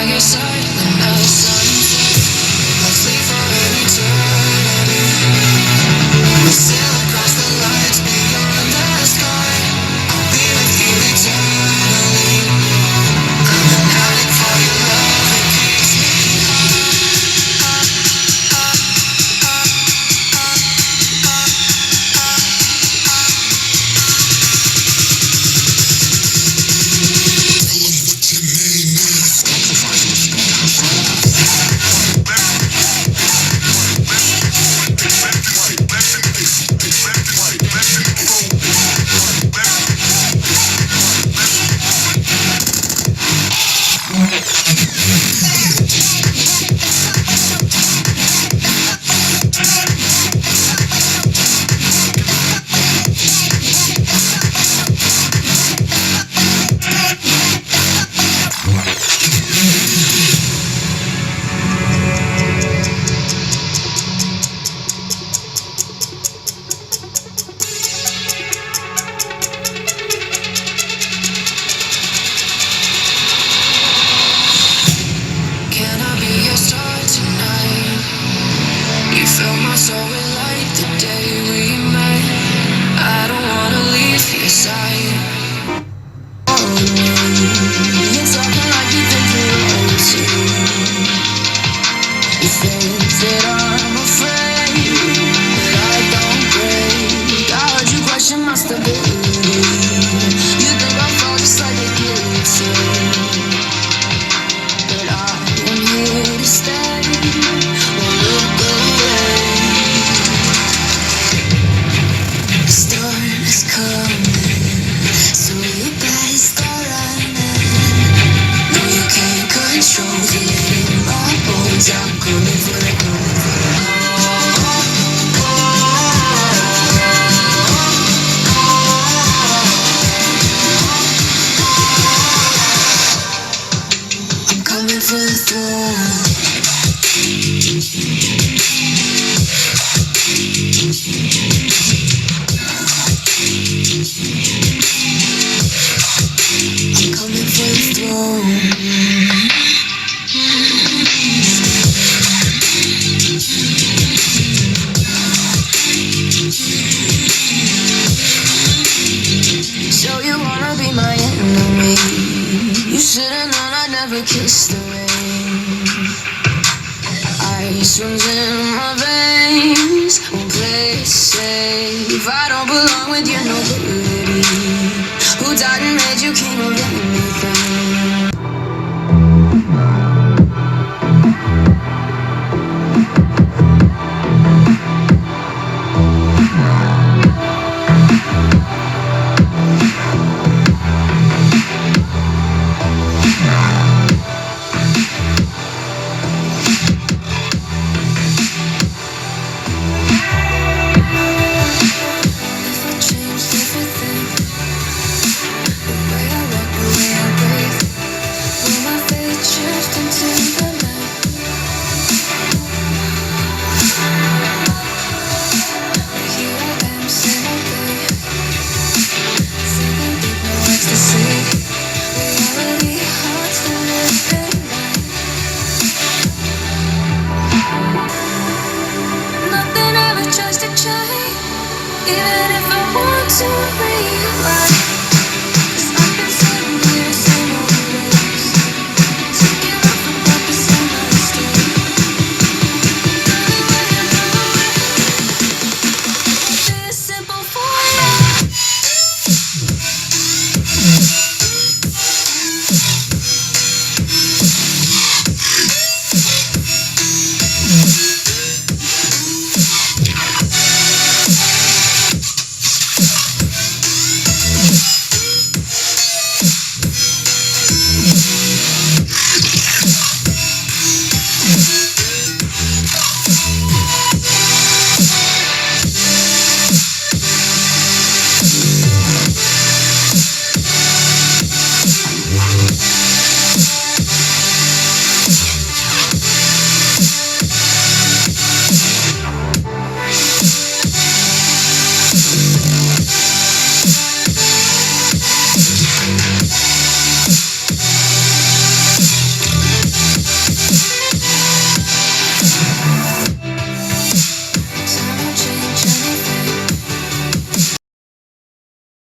by your side when the sun sets. Let's leave for an eternity. We'll sail across the lights beyond the sky. I'll be with you eternally. I'm an addict for your love, it keeps me kiss the rain. Ice runs in my veins. Won't play it safe. I don't belong with your nobility. Who died and made you king of anything? If I changed everything, the way I walk, the way I break.